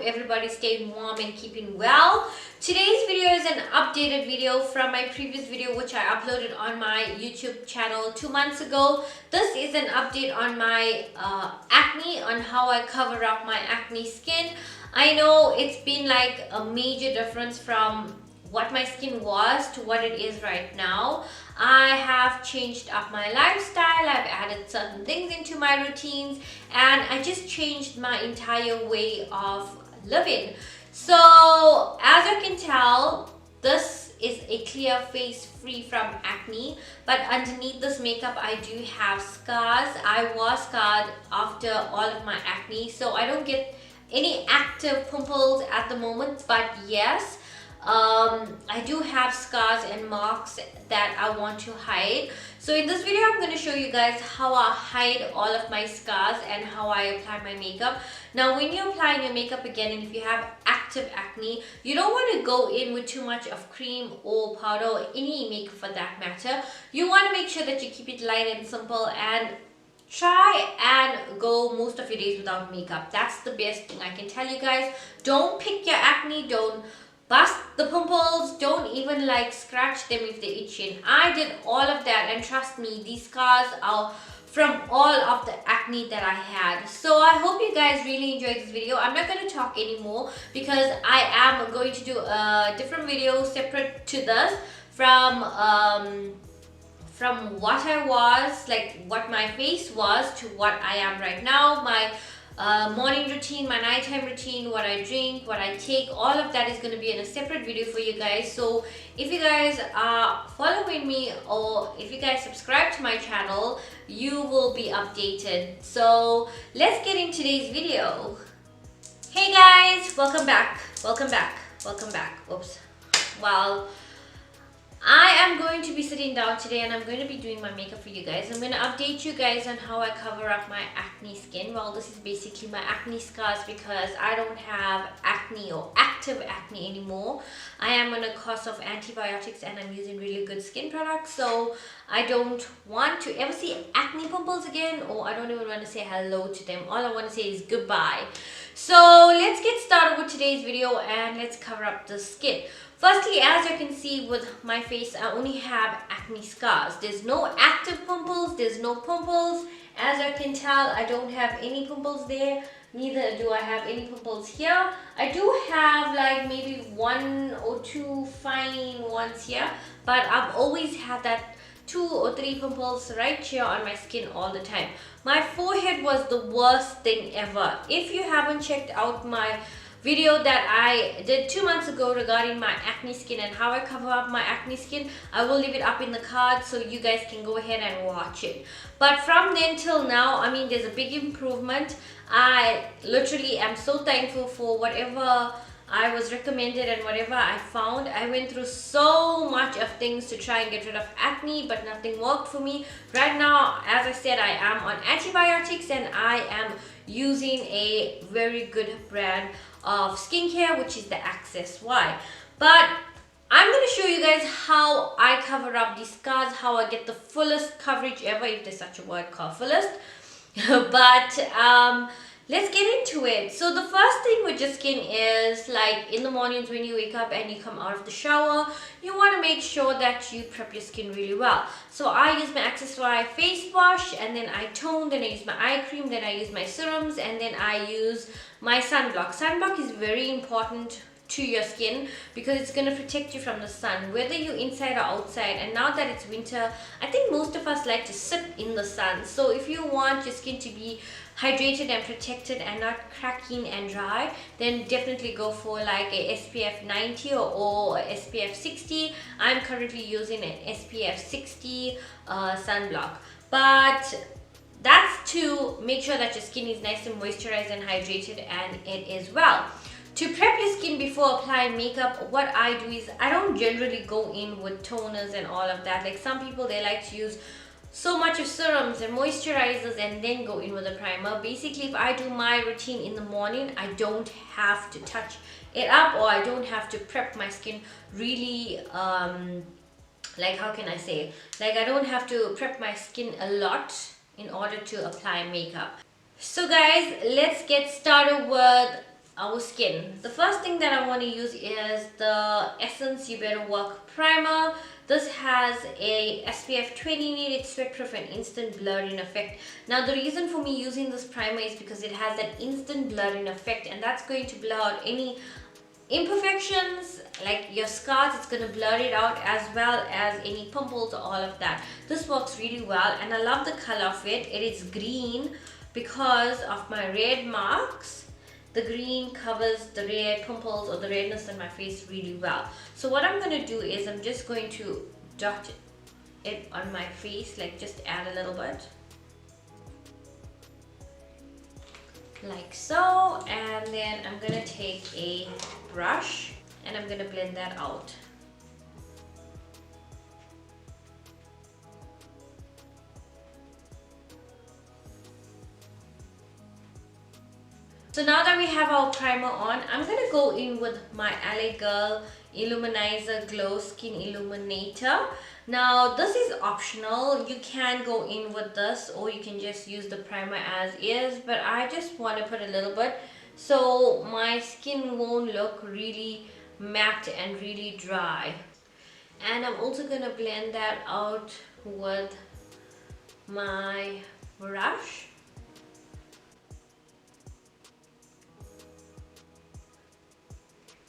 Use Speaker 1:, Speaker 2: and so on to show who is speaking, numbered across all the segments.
Speaker 1: everybody's staying warm and keeping well. Today's video is an updated video from my previous video which I uploaded on my YouTube channel 2 months ago. This is an update on my acne, on how I cover up my acne skin. I know it's been like a major difference from what my skin was to what it is right now. I have changed up my lifestyle, I've added certain things into my routines, and I just changed my entire way of living. So as you can tell, this is a clear face free from acne, but underneath this makeup I do have scars. I was scarred after all of my acne, so I don't get any active pimples at the moment, but yes, I do have scars and marks that I want to hide. So in this video I'm going to show you guys how I hide all of my scars and how I apply my makeup. Now when you apply your makeup again, and if you have active acne, you don't want to go in with too much of cream or powder or any makeup for that matter. You want to make sure that you keep it light and simple, and try and go most of your days without makeup. That's the best thing I can tell you guys. Don't pick your acne, don't bust the pimples, don't even like scratch them if they're itching. I did all of that, and trust me, these scars are from all of the acne that I had. So I hope you guys really enjoyed this video. I'm not going to talk anymore because I am going to do a different video separate to this from what I was, like what my face was, to what I am right now. My morning routine, my nighttime routine, what I drink, what I take, all of that is going to be in a separate video for you guys. So if you guys are following me, or if you guys subscribe to my channel, you will be updated. So let's get into today's video. Hey guys, welcome back. Oops. Well, I am going to be sitting down today and I'm going to be doing my makeup for you guys. I'm going to update you guys on how I cover up my acne skin. Well, this is basically my acne scars because I don't have acne or active acne anymore. I am on a course of antibiotics and I'm using really good skin products. So I don't want to ever see acne pimples again, or I don't even want to say hello to them. All I want to say is goodbye. So let's get started with today's video and let's cover up the skin. Firstly, as you can see with my face, I only have acne scars. There's no active pimples, there's no pimples. As you can tell, I don't have any pimples there. Neither do I have any pimples here. I do have like maybe 1 or 2 fine ones here, but I've always had that 2 or 3 pimples right here on my skin all the time. My forehead was the worst thing ever. If you haven't checked out my video that I did 2 months ago regarding my acne skin and how I cover up my acne skin, I will leave it up in the card so you guys can go ahead and watch it. But from then till now, I mean, there's a big improvement. I literally am so thankful for whatever I was recommended and whatever I found. I went through so much of things to try and get rid of acne, but nothing worked for me. Right now, as I said, I am on antibiotics and I am using a very good brand of skincare, which is the Access Y. But I'm going to show you guys how I cover up these scars, how I get the fullest coverage ever, if there's such a word called fullest. But let's get into it. So the first thing with your skin is, like, in the mornings when you wake up and you come out of the shower, you want to make sure that you prep your skin really well. So I use my Access Y face wash, and then I tone, then I use my eye cream, then I use my serums, and then I use my sunblock. Sunblock is very important to your skin because it's going to protect you from the sun, whether you're inside or outside. And now that it's winter, I think most of us like to sit in the sun. So if you want your skin to be hydrated and protected and not cracking and dry, then definitely go for like a SPF 90 or SPF 60. I'm currently using an SPF 60 sunblock, but that's to make sure that your skin is nice and moisturized and hydrated, and it is well. To prep your skin before applying makeup, what I do is I don't generally go in with toners and all of that. Like some people, they like to use so much of serums and moisturizers and then go in with a primer. Basically, if I do my routine in the morning, I don't have to touch it up, or I don't have to prep my skin really, like, how can I say, like, I don't have to prep my skin a lot in order to apply makeup. So guys, let's get started with our skin. The first thing that I want to use is the Essence You Better Work Primer. This has a SPF 20 in it. It's sweat-proof and instant blurring effect. Now the reason for me using this primer is because it has that instant blurring effect, and that's going to blur out any imperfections like your scars. It's going to blur it out, as well as any pimples or all of that. This works really well, and I love the color of it. It is green because of my red marks. The green covers the red pimples or the redness on my face really well. So what I'm going to do is I'm just going to dot it on my face, like just add a little bit. Like so, and then I'm going to take a brush and I'm going to blend that out. So now that we have our primer on, I'm going to go in with my LA Girl Illuminizer Glow Skin Illuminator. Now this is optional. You can go in with this or you can just use the primer as is, but I just want to put a little bit so my skin won't look really matte and really dry. And I'm also going to blend that out with my brush.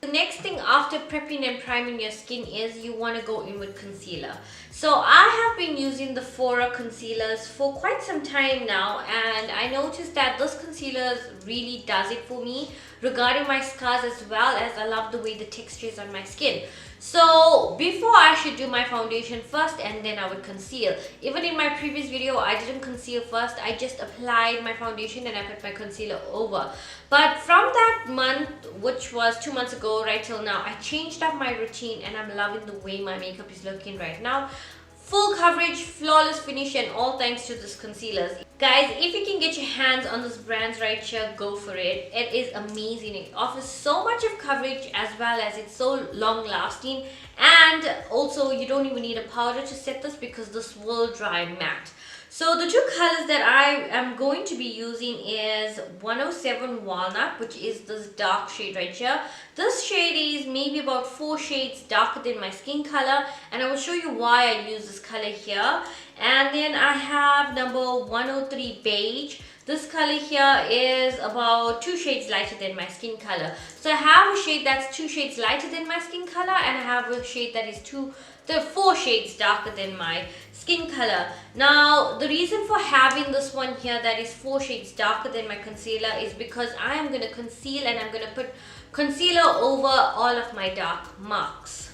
Speaker 1: The next thing after prepping and priming your skin is you want to go in with concealer. So I have been using the Fora concealers for quite some time now, and I noticed that this concealer really does it for me regarding my scars, as well as I love the way the texture is on my skin. So before I should do my foundation first and then I would conceal. Even in my previous video I didn't conceal first, I just applied my foundation and I put my concealer over. But from that month, which was 2 months ago right till now, I changed up my routine and I'm loving the way my makeup is looking right now. Full coverage, flawless finish, and all thanks to this concealers. Guys, if you can get your hands on this brands right here, go for it. It is amazing. It offers so much of coverage, as well as it's so long lasting, and also you don't even need a powder to set this because this will dry matte. So the two colors that I am going to be using is 107 Walnut, which is this dark shade right here. This shade is maybe about 4 shades darker than my skin color, and I will show you why I use this color here. And then I have number 103 Beige. This color here is about 2 shades lighter than my skin color. So I have a shade that's 2 shades lighter than my skin color, and I have a shade that is 4 shades darker than my skin color. Now the reason for having this one here that is 4 shades darker than my concealer is because I am going to conceal, and I'm going to put concealer over all of my dark marks.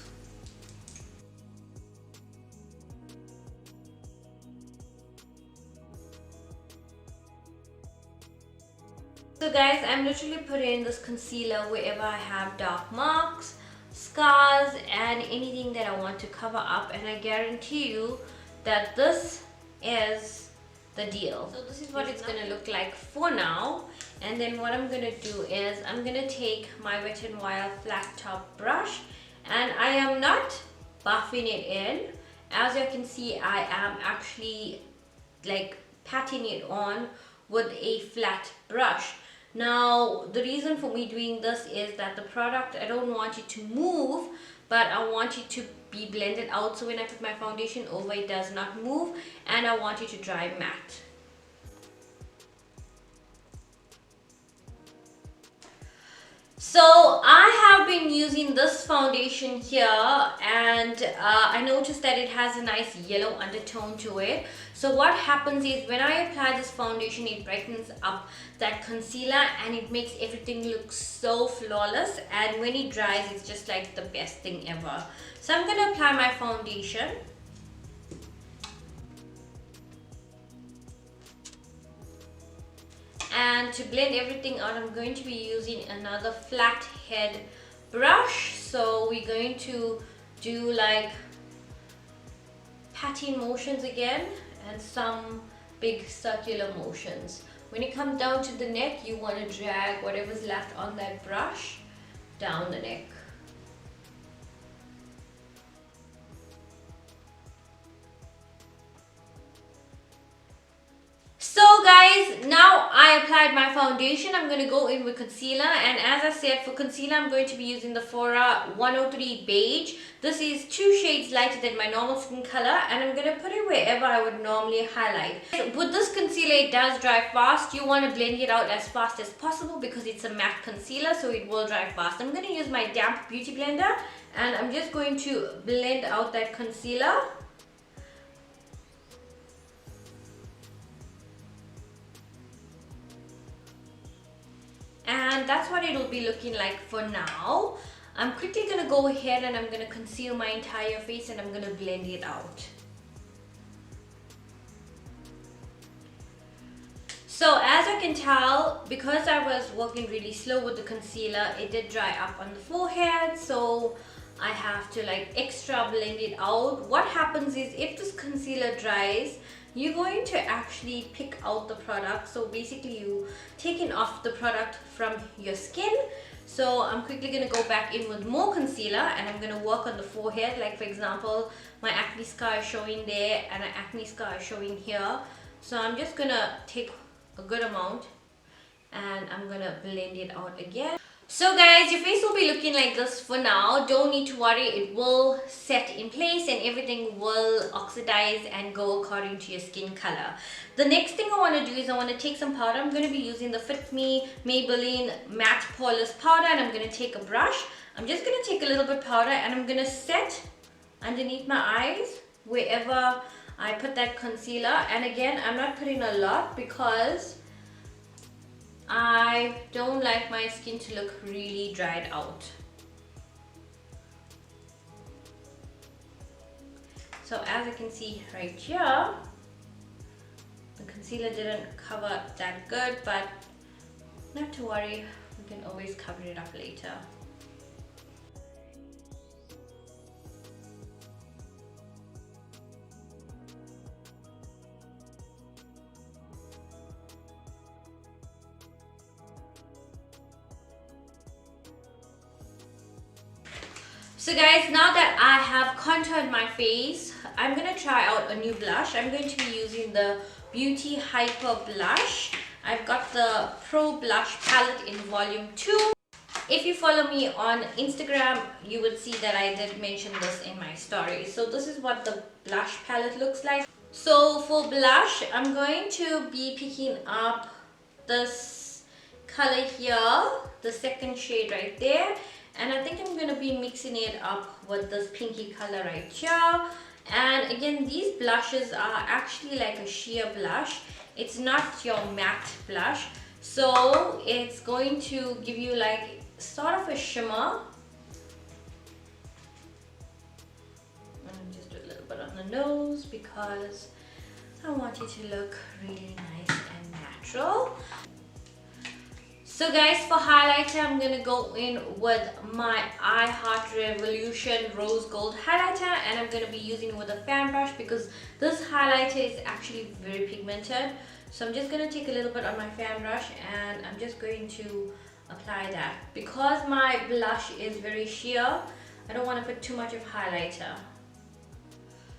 Speaker 1: So guys, I'm literally putting this concealer wherever I have dark marks, scars, and anything that I want to cover up, and I guarantee you that this is the deal. So this is what it's gonna look like for now. And then what I'm gonna do is I'm gonna take my Wet n Wild flat top brush, and I am not buffing it in. As you can see, I am actually like patting it on with a flat brush. Now the reason for me doing this is that the product, I don't want it to move, but I want it to be blended out, so when I put my foundation over, it does not move, and I want it to dry matte. So I have been using this foundation here, and I noticed that it has a nice yellow undertone to it. So what happens is when I apply this foundation, it brightens up that concealer and it makes everything look so flawless, and when it dries, it's just like the best thing ever. So I'm going to apply my foundation. And to blend everything out, I'm going to be using another flat head brush. So we're going to do like patting motions again and some big circular motions. When it comes down to the neck, you want to drag whatever's left on that brush down the neck. So guys, now I I applied my foundation, I'm going to go in with concealer, and as I said, for concealer I'm going to be using the Fora 103 Beige. This is 2 shades lighter than my normal skin color, and I'm going to put it wherever I would normally highlight. With this concealer, it does dry fast. You want to blend it out as fast as possible because it's a matte concealer, so it will dry fast. I'm going to use my damp beauty blender, and I'm just going to blend out that concealer. And that's what it'll be looking like for now. I'm quickly going to go ahead and I'm going to conceal my entire face, and I'm going to blend it out. So as I can tell, because I was working really slow with the concealer, it did dry up on the forehead, so I have to like extra blend it out. What happens is, if this concealer dries, you're going to actually pick out the product. So basically you taking off the product from your skin. So I'm quickly going to go back in with more concealer, and I'm going to work on the forehead. Like for example, my acne scar is showing there and an acne scar is showing here. So I'm just going to take a good amount and I'm going to blend it out again. So guys, your face will be looking like this for now. Don't need to worry, it will set in place and everything will oxidize and go according to your skin color. The next thing I want to do is I want to take some powder. I'm going to be using the Fit Me Maybelline Matte Poreless Powder, and I'm going to take a brush. I'm just going to take a little bit powder and I'm going to set underneath my eyes wherever I put that concealer. And again, I'm not putting a lot because I don't like my skin to look really dried out. So as you can see right here, the concealer didn't cover that good, but not to worry, we can always cover it up later. So guys, now that I have contoured my face, I'm going to try out a new blush. I'm going to be using the Beauty Hyper Blush. I've got the Pro Blush palette in volume 2. If you follow me on Instagram, you would see that I did mention this in my story. So this is what the blush palette looks like. So for blush, I'm going to be picking up this color here, the second shade right there. And I think I'm going to be mixing it up with this pinky color right here. And again, these blushes are actually like a sheer blush. It's not your matte blush. So it's going to give you like sort of a shimmer. And just do a little bit on the nose because I want it to look really nice and natural. So guys, for highlighter, I'm going to go in with my I Heart Revolution Rose Gold highlighter, and I'm going to be using it with a fan brush because this highlighter is actually very pigmented. So I'm just going to take a little bit on my fan brush and I'm just going to apply that. Because my blush is very sheer, I don't want to put too much of highlighter.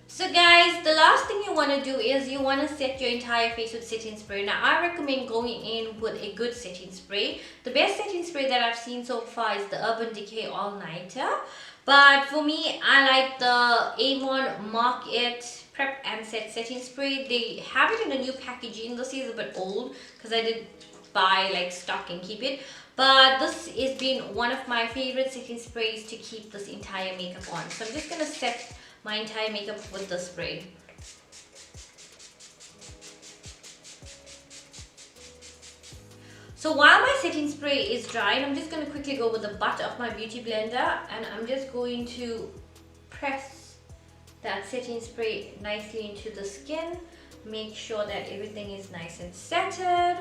Speaker 1: So guys, the last thing you want to do is you want to set your entire face with setting spray. Now I recommend going in with a good setting spray. The best setting spray that I've seen so far is the Urban Decay All Nighter. But for me, I like the Avon Mark It Prep and Set setting spray. They have it in a new packaging. This is a bit old because I did buy like stock and keep it. But this has been one of my favorite setting sprays to keep this entire makeup on. So I'm just going to set my entire makeup with the spray. So while my setting spray is drying, I'm just going to quickly go with the butt of my beauty blender and I'm just going to press that setting spray nicely into the skin. Make sure that everything is nice and setted.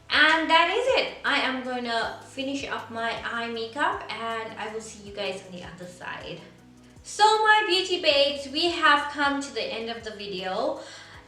Speaker 1: And that is it. I am going to finish up my eye makeup and I will see you guys on the other side. So my beauty babes, we have come to the end of the video.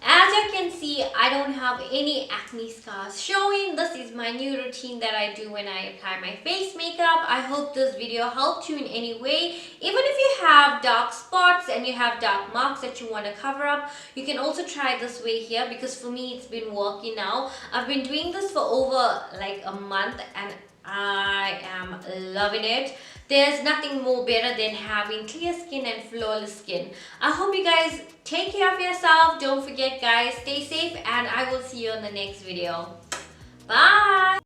Speaker 1: As you can see, I don't have any acne scars showing. This is my new routine that I do when I apply my face makeup. I hope this video helped you in any way. Even if you have dark spots and you have dark marks that you want to cover up, you can also try this way here, because for me it's been working now. I've been doing this for over like a month and I am loving it. There's nothing more better than having clear skin and flawless skin. I hope you guys take care of yourself. Don't forget guys, stay safe, and I will see you in the next video. Bye.